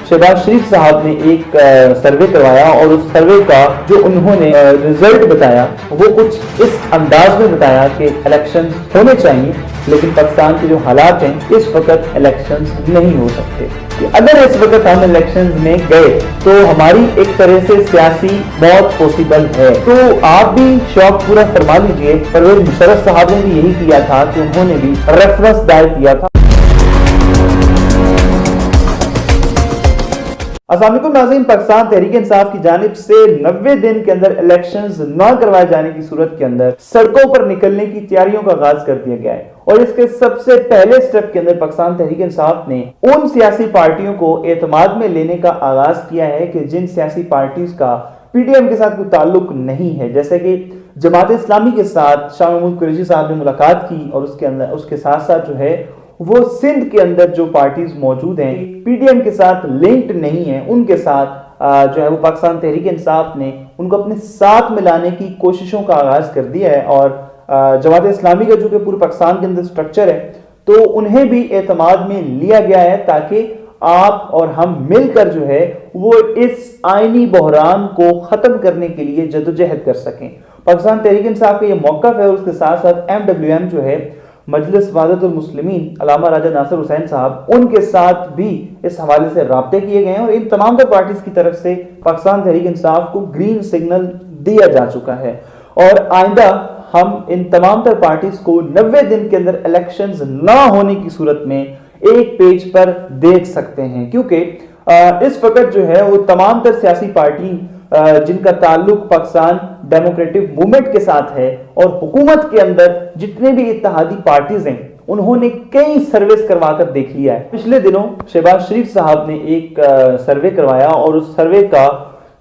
शहबाज शरीफ साहब ने एक सर्वे करवाया और उस सर्वे का जो उन्होंने रिजल्ट बताया वो कुछ इस अंदाज में बताया कि इलेक्शन होने चाहिए, लेकिन पाकिस्तान के जो हालात हैं इस वक्त इलेक्शन नहीं हो सकते। कि अगर इस वक्त हम इलेक्शन में गए तो हमारी एक तरह से सियासी मौत पॉसिबल है। तो आप भी शौक पूरा फरमा लीजिए। परवेज मुशर्रफ साहब ने भी यही किया था कि उन्होंने भी रेफरेंस दायर किया था। अस्सलाम वालेकुम नाज़रीन, पाकिस्तान तहरीक इंसाफ की जानिब से 90 दिन के अंदर इलेक्शंस न करवाए जाने की सूरत के अंदर सड़कों पर निकलने की तैयारियों का आगाज कर दिया गया है। और इसके सबसे पहले स्टेप के अंदर पाकिस्तान तहरीक इंसाफ ने उन सियासी पार्टियों को एतमाद में लेने का आगाज किया है कि जिन सियासी पार्टीज का पीडीएम के साथ कोई ताल्लुक नहीं है, जैसे कि जमात इस्लामी के साथ शाह महमूद कुरैशी साहब ने मुलाकात की और उसके साथ साथ जो है वो सिंध के अंदर जो पार्टीज मौजूद हैं पीडीएम के साथ लिंक्ड नहीं है, उनके साथ जो है वो पाकिस्तान तहरीक इंसाफ ने उनको अपने साथ मिलाने की कोशिशों का आगाज कर दिया है। और जमात इस्लामी का जो कि पूरे पाकिस्तान के अंदर स्ट्रक्चर है तो उन्हें भी एतमाद में लिया गया है ताकि आप और हम मिलकर जो है वो इस आईनी बहरान को खत्म करने के लिए जदोजहद कर सकें। पाकिस्तान तहरीक इंसाफ का ये मौक़िफ़ है और उसके साथ साथ MWM जो है मजलिस वहदतुल मुस्लिमीन अल्लामा राजा नासिर हुसैन साहब, उनके साथ भी इस हवाले से राब्ते किए गए हैं और इन तमाम पार्टीज की तरफ से पाकिस्तान तहरीक इंसाफ को ग्रीन सिग्नल दिया जा चुका है। और आइंदा हम इन तमाम पार्टीज को 90 दिन के अंदर इलेक्शंस ना होने की सूरत में एक पेज पर देख सकते हैं, क्योंकि इस वक्त जो है वो तमाम सियासी पार्टी जिनका ताल्लुक पाकिस्तान डेमोक्रेटिक मूवमेंट के साथ है और हुकूमत के अंदर जितने भी इत्तेहादी पार्टीज हैं उन्होंने कई सर्वेस करवाकर देख लिया है। पिछले दिनों शहबाज शरीफ साहब ने एक सर्वे करवाया और उस सर्वे का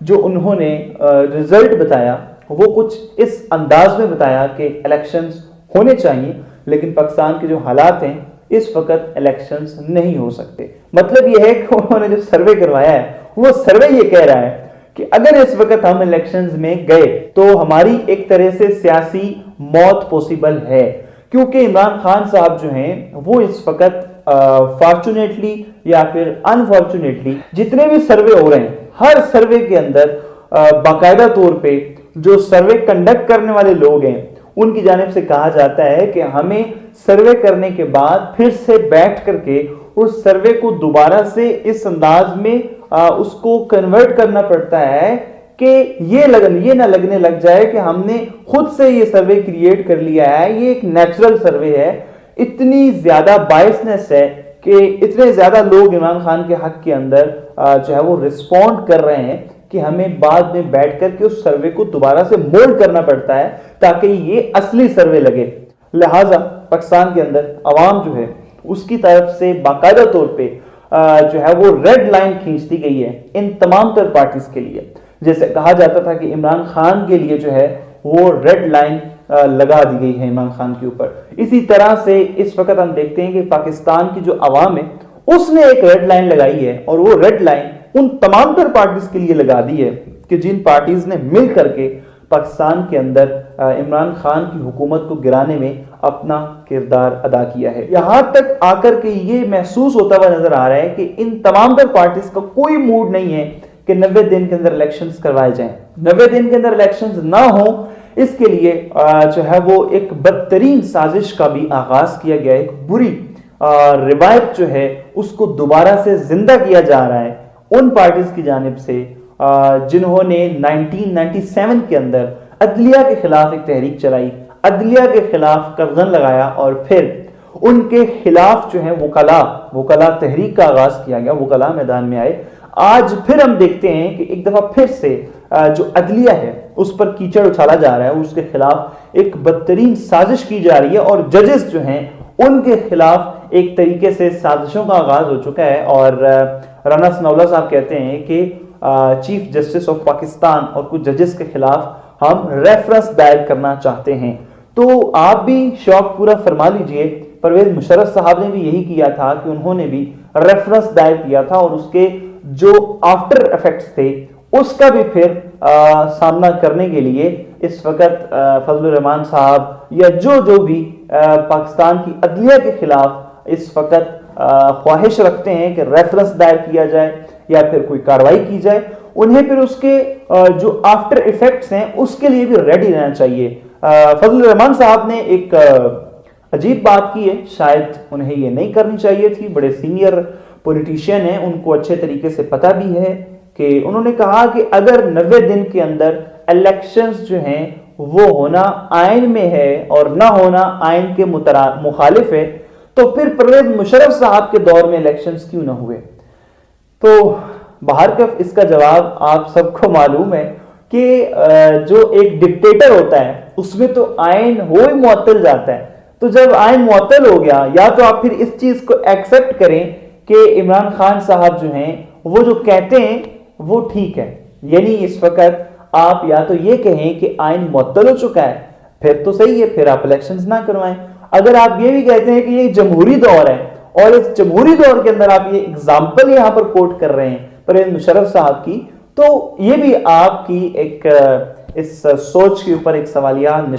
जो उन्होंने रिजल्ट बताया वो कुछ इस अंदाज में बताया कि इलेक्शंस होने चाहिए, लेकिन पाकिस्तान के जो हालात हैं इस वक्त इलेक्शंस नहीं हो सकते। मतलब यह है कि उन्होंने जो सर्वे करवाया है वो सर्वे ये कह रहा है कि अगर इस वक्त हम इलेक्शंस में गए तो हमारी एक तरह से सियासी मौत पॉसिबल है, क्योंकि इमरान खान साहब जो हैं वो इस वक्त फॉर्चुनेटली या फिर अनफॉर्चुनेटली जितने भी सर्वे हो रहे हैं हर सर्वे के अंदर बाकायदा तौर पे जो सर्वे कंडक्ट करने वाले लोग हैं उनकी जानिब से कहा जाता है कि हमें सर्वे करने के बाद फिर से बैठ करके उस सर्वे को दोबारा से इस अंदाज में उसको कन्वर्ट करना पड़ता है कि ये ना लगने लग जाए कि हमने खुद से ये सर्वे क्रिएट कर लिया है, ये एक नेचुरल सर्वे है। इतनी ज्यादा बायसनेस है कि इतने ज्यादा लोग इमरान खान के हक के अंदर जो है वो रिस्पॉन्ड कर रहे हैं कि हमें बाद में बैठ करके उस सर्वे को दोबारा से मोल्ड करना पड़ता है ताकि ये असली सर्वे लगे। लिहाजा पाकिस्तान के अंदर अवाम जो है उसकी तरफ से बाकायदा तौर पे जो है वो रेड लाइन खींच दी गई है इन तमाम पार्टीज के लिए। जैसे कहा जाता था कि इमरान खान के लिए जो है वो रेड लाइन लगा दी गई है इमरान खान के ऊपर, इसी तरह से इस वक्त हम देखते हैं कि पाकिस्तान की जो अवाम है उसने एक रेड लाइन लगाई है और वो रेड लाइन उन तमाम पार्टीज के लिए लगा दी है कि जिन पार्टीज ने मिल करके पाकिस्तान के अंदर इमरान खान की हुकूमत को गिराने में अपना किरदार अदा किया है। यहां तक आकर के ये महसूस होता हुआ नजर आ रहा है कि इन तमाम पार्टीज का कोई मूड नहीं है कि 90 दिन के अंदर इलेक्शंस करवाए जाएं। 90 दिन के अंदर इलेक्शंस ना हो इसके लिए जो है वो एक बदतरीन साजिश का भी आगाज किया गया है। एक बुरी रिवायत जो है उसको दोबारा से जिंदा किया जा रहा है उन पार्टीज की जानिब से जिन्होंने 1997 के अंदर अदलिया के खिलाफ एक तहरीक चलाई, अदलिया के खिलाफ कर्जन लगाया और फिर उनके खिलाफ जो है वकला तहरीक का आगाज किया गया, वकला मैदान में आए। आज फिर हम देखते हैं कि एक दफा फिर से जो अदलिया है उस पर कीचड़ उछाला जा रहा है, उसके खिलाफ एक बदतरीन साजिश की जा रही है और जजेस जो हैं उनके खिलाफ एक तरीके से साजिशों का आगाज हो चुका है। और राना सनाउल्लाह साहब कहते हैं कि चीफ जस्टिस ऑफ पाकिस्तान और कुछ जजेस के खिलाफ हम रेफरेंस दायर करना चाहते हैं। तो आप भी शौक पूरा फरमा लीजिए। परवेज मुशर्रफ साहब ने भी यही किया था कि उन्होंने भी रेफरेंस दायर किया था और उसके जो आफ्टर इफेक्ट्स थे उसका भी फिर सामना करने के लिए इस वक्त फजलुर रहमान साहब या जो भी पाकिस्तान की अदलिया के खिलाफ इस वक्त ख्वाहिश रखते हैं कि रेफरेंस दायर किया जाए, یا پھر کوئی کاروائی کی جائے، انہیں پھر اس کے جو آفٹر ایفیکٹس ہیں اس کے لیے بھی ریڈی رہنا چاہیے۔ فضل الرحمان صاحب نے ایک عجیب بات کی ہے، شاید انہیں یہ نہیں کرنی چاہیے تھی، بڑے سینئر پولیٹیشین ہیں، ان کو اچھے طریقے سے پتہ بھی ہے، کہ انہوں نے کہا کہ اگر 90 دن کے اندر الیکشنز جو ہیں وہ ہونا آئین میں ہے اور نہ ہونا آئین کے مخالف ہے، تو پھر پرویز مشرف صاحب کے دور میں الیکشنز کیوں نہ ہوئے؟ تو بہرکیف اس کا جواب آپ سب کو معلوم ہے کہ جو ایک ڈکٹیٹر ہوتا ہے اس میں تو آئین ہو ہی معطل جاتا ہے، تو جب آئین معطل ہو گیا، یا تو آپ پھر اس چیز کو ایکسپٹ کریں کہ عمران خان صاحب جو ہیں وہ جو کہتے ہیں وہ ٹھیک ہے، یعنی اس وقت آپ یا تو یہ کہیں کہ آئین معطل ہو چکا ہے، پھر تو صحیح ہے، پھر آپ الیکشنز نہ کروائیں۔ اگر آپ یہ بھی کہتے ہیں کہ یہ جمہوری دور ہے اور اس جمہوری دور کے اندر آپ یہ اگزامپل یہاں پر کوٹ کر رہے ہیں پرویز مشرف صاحب کی، تو یہ بھی آپ کی ایک اس سوچ کے اوپر ایک سوالیہ نشان